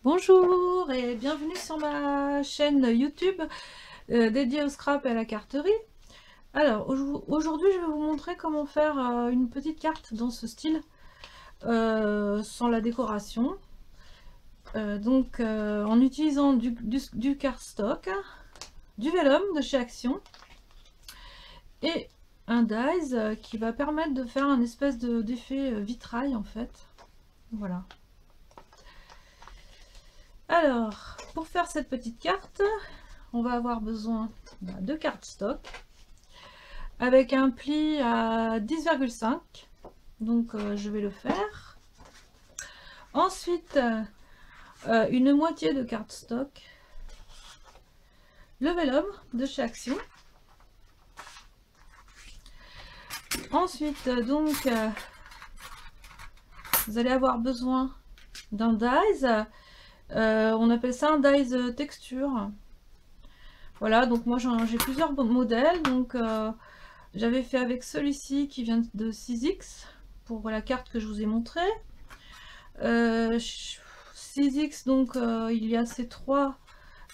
Bonjour et bienvenue sur ma chaîne YouTube dédiée au scrap et à la carterie. Alors aujourd'hui je vais vous montrer comment faire une petite carte dans ce style sans la décoration. En utilisant du cardstock, du vellum de chez Action et un dies qui va permettre de faire un espèce d'effet vitrail en fait. Voilà. Alors, pour faire cette petite carte, on va avoir besoin de cardstock avec un pli à 10,5. Donc, je vais le faire. Ensuite, une moitié de cardstock, le vellum de chez Action. Ensuite, vous allez avoir besoin d'un dies. On appelle ça un dies texture. Voilà, donc moi j'ai plusieurs modèles. Donc j'avais fait avec celui-ci qui vient de 6X pour la carte que je vous ai montrée. 6X, donc il y a ces trois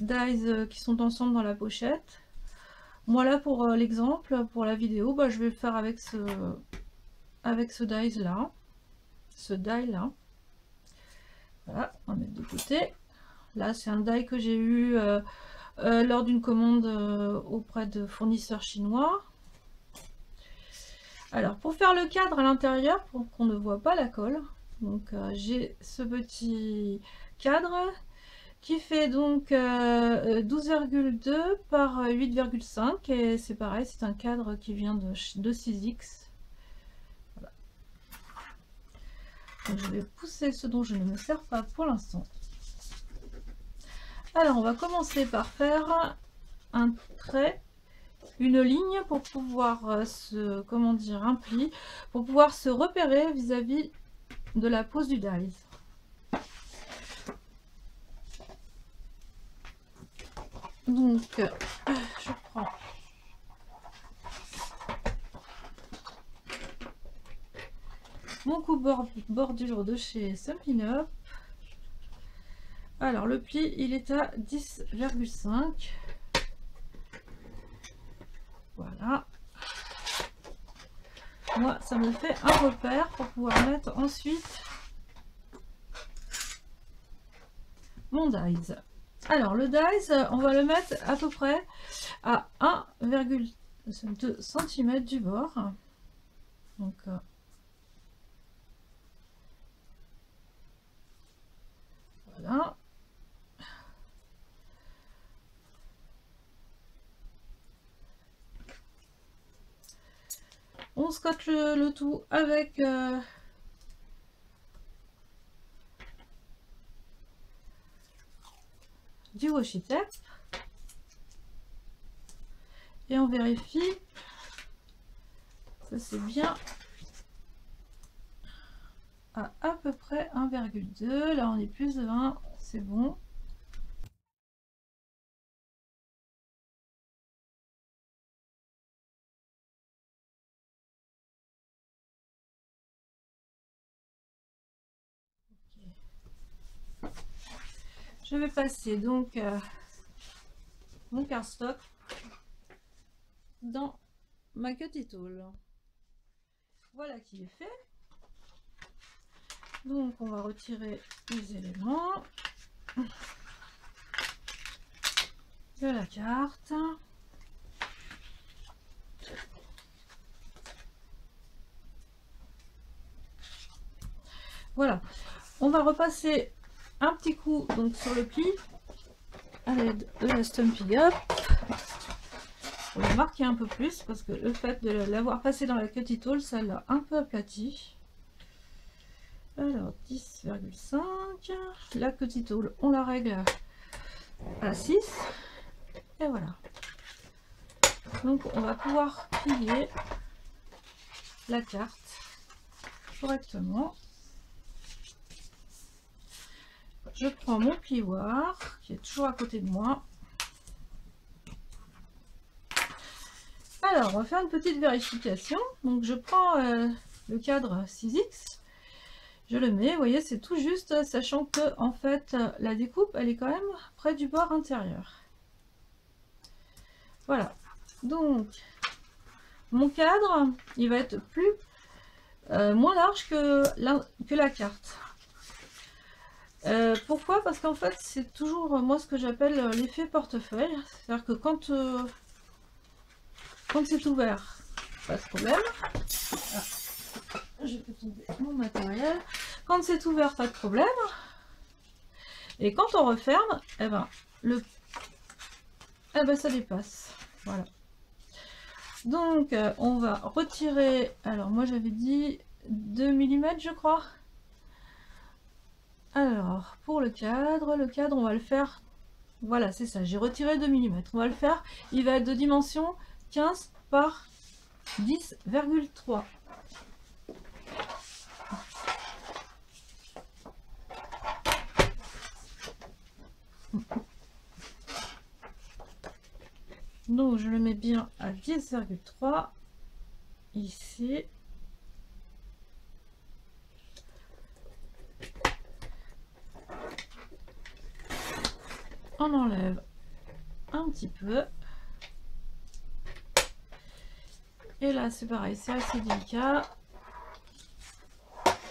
dies qui sont ensemble dans la pochette. Moi là pour l'exemple, pour la vidéo, bah, je vais le faire avec ce dies là, ce die là. Voilà, on va mettre de côté. Là c'est un die que j'ai eu lors d'une commande auprès de fournisseurs chinois. Alors pour faire le cadre à l'intérieur, pour qu'on ne voit pas la colle, donc j'ai ce petit cadre qui fait donc 12,2 par 8,5 et c'est pareil, c'est un cadre qui vient de 6X. Voilà. Donc je vais pousser ce dont je ne me sers pas pour l'instant. Alors on va commencer par faire un trait, une ligne pour pouvoir un pli, pour pouvoir se repérer vis-à-vis de la pose du dies. Donc je prends mon coupe bordure de chez Stampin' Up. Alors le pli il est à 10,5. Voilà. Moi ça me fait un repère pour pouvoir mettre ensuite mon dies. Alors le dies on va le mettre à peu près à 1,2 cm du bord. Donc voilà. On scotche le tout avec du washi tape et on vérifie ça c'est bien à peu près 1,2. Là on est plus de 1, c'est bon. Okay. Je vais passer donc mon cardstock dans ma cutty tool. Voilà qui est fait. Donc on va retirer les éléments de la carte. Voilà, on va repasser un petit coup donc sur le pli à l'aide de la Stampin' Up pour le marquer un peu plus parce que le fait de l'avoir passé dans la cutty tool ça l'a un peu aplati. Alors 10,5, la cutty tool on la règle à 6 et voilà. Donc on va pouvoir plier la carte correctement. Je prends mon plioir qui est toujours à côté de moi. Alors on va faire une petite vérification. Donc je prends le cadre 6X Je le mets, vous voyez, c'est tout juste, sachant que en fait la découpe elle est quand même près du bord intérieur. Voilà, donc mon cadre il va être moins large que la carte. Pourquoi? Parce qu'en fait c'est toujours moi ce que j'appelle l'effet portefeuille, c'est-à-dire que quand c'est ouvert, pas de problème. Ah, je fais tomber mon matériel. Quand c'est ouvert, pas de problème. Et quand on referme, eh ben, ça dépasse. Voilà. Donc, on va retirer. Alors, moi j'avais dit 2 mm, je crois. Alors, pour le cadre, on va le faire. Voilà, c'est ça. J'ai retiré 2 mm. On va le faire. Il va être de dimension 15 par 10,3. Donc je le mets bien à 10,3 ici. On enlève un petit peu. Et là c'est pareil, c'est assez délicat.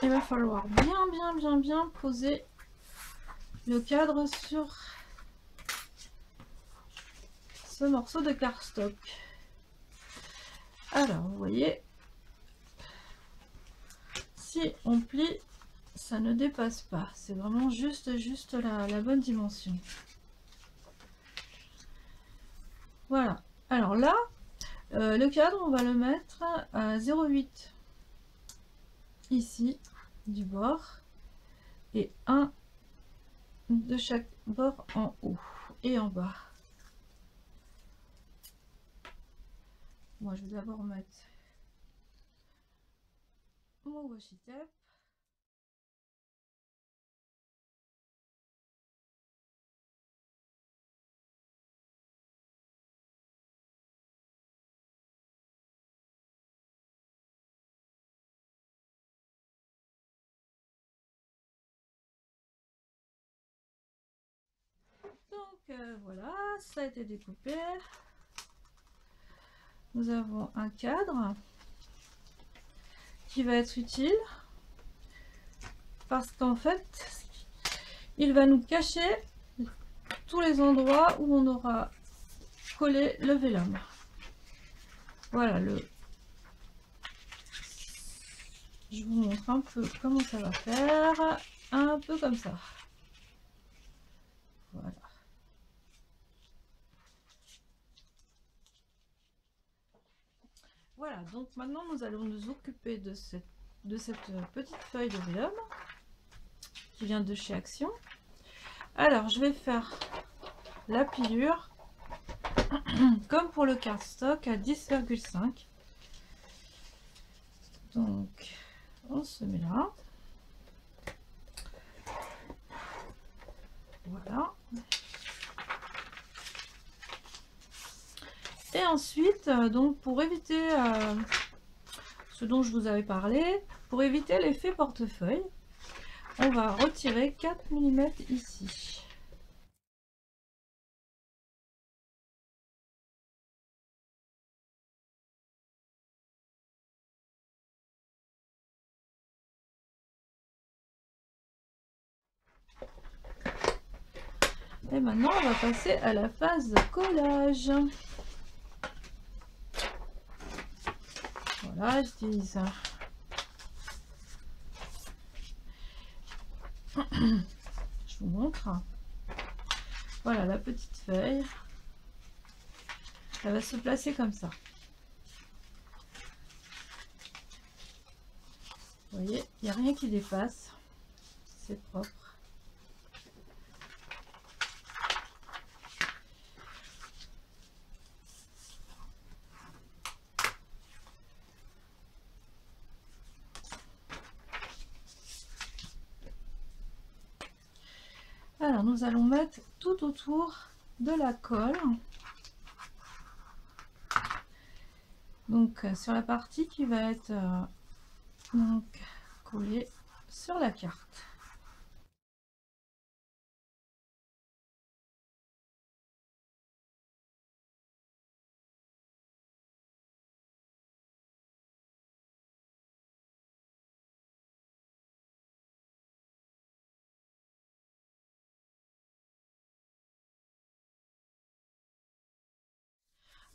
Il va falloir bien poser le cadre sur ce morceau de cardstock. Alors vous voyez, si on plie, ça ne dépasse pas, c'est vraiment juste la bonne dimension. Voilà, alors là le cadre on va le mettre à 0,8 ici du bord et 1 de chaque bord en haut et en bas. Moi je vais d'abord mettre mon washi tape. Donc voilà, ça a été découpé. Nous avons un cadre qui va être utile parce qu'en fait il va nous cacher tous les endroits où on aura collé le vélum. Voilà, je vous montre un peu comment ça va faire, un peu comme ça. Voilà. Voilà, donc maintenant nous allons nous occuper de cette petite feuille de vélum qui vient de chez Action. Alors je vais faire la pliure comme pour le cardstock à 10,5. Donc on se met là. Voilà. Et ensuite, donc pour éviter ce dont je vous avais parlé, pour éviter l'effet portefeuille, on va retirer 4 mm ici. Et maintenant, on va passer à la phase de collage. Voilà, j'utilise je vous montre. Voilà la petite feuille. Elle va se placer comme ça. Vous voyez, il n'y a rien qui dépasse. C'est propre. Alors nous allons mettre tout autour de la colle, donc sur la partie qui va être donc collée sur la carte.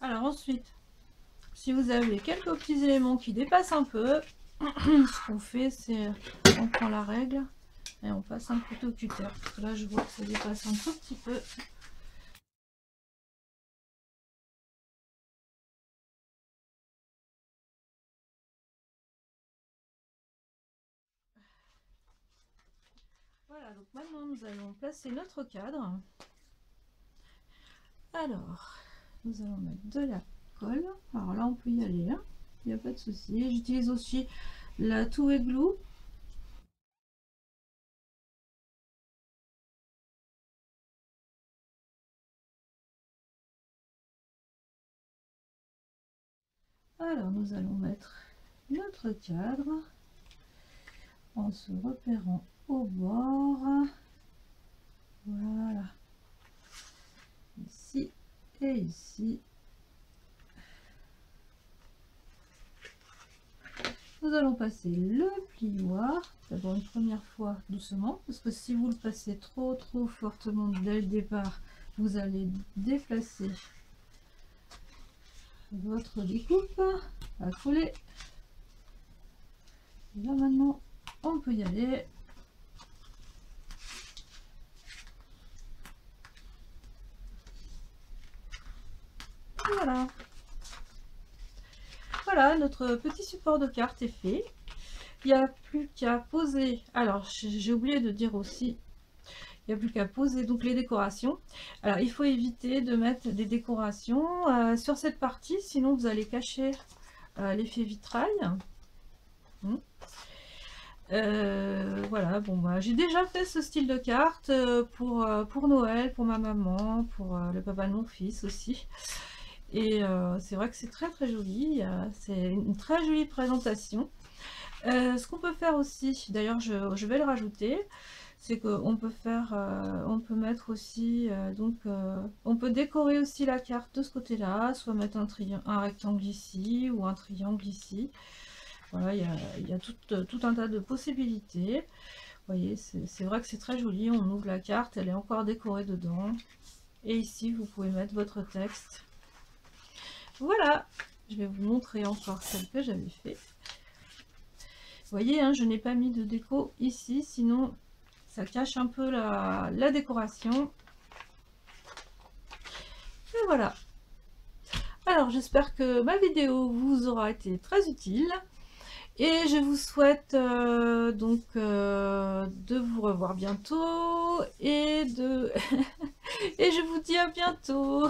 Alors ensuite, si vous avez quelques petits éléments qui dépassent un peu, ce qu'on fait, c'est on prend la règle et on passe un couteau cutter. Parce que là, je vois que ça dépasse un tout petit peu. Voilà, donc maintenant nous allons placer notre cadre. Alors, nous allons mettre de la colle. Alors là, on peut y aller, hein. Il n'y a pas de souci. J'utilise aussi la Two Way Glue. Alors, nous allons mettre notre cadre en se repérant au bord. Voilà. Ici et ici. Nous allons passer le plioir, d'abord une première fois doucement, parce que si vous le passez trop fortement dès le départ, vous allez déplacer votre découpe à coller. Là maintenant, on peut y aller. Voilà. Voilà, notre petit support de carte est fait. Il n'y a plus qu'à poser. Alors, j'ai oublié de dire aussi, il n'y a plus qu'à poser donc les décorations. Alors, il faut éviter de mettre des décorations sur cette partie, sinon vous allez cacher l'effet vitrail. Voilà, bon bah j'ai déjà fait ce style de carte pour Noël, pour ma maman, pour le papa de mon fils aussi. Et c'est vrai que c'est très joli, c'est une très jolie présentation. Ce qu'on peut faire aussi, d'ailleurs je vais le rajouter, c'est qu'on peut faire, on peut mettre aussi, on peut décorer aussi la carte de ce côté-là, soit mettre un rectangle ici ou un triangle ici. Voilà, il y a tout un tas de possibilités. Vous voyez, c'est vrai que c'est très joli. On ouvre la carte, elle est encore décorée dedans. Et ici, vous pouvez mettre votre texte. Voilà, je vais vous montrer encore celle que j'avais fait. Vous voyez, hein, je n'ai pas mis de déco ici, sinon ça cache un peu la décoration. Et voilà. Alors, j'espère que ma vidéo vous aura été très utile. Et je vous souhaite de vous revoir bientôt et et je vous dis à bientôt.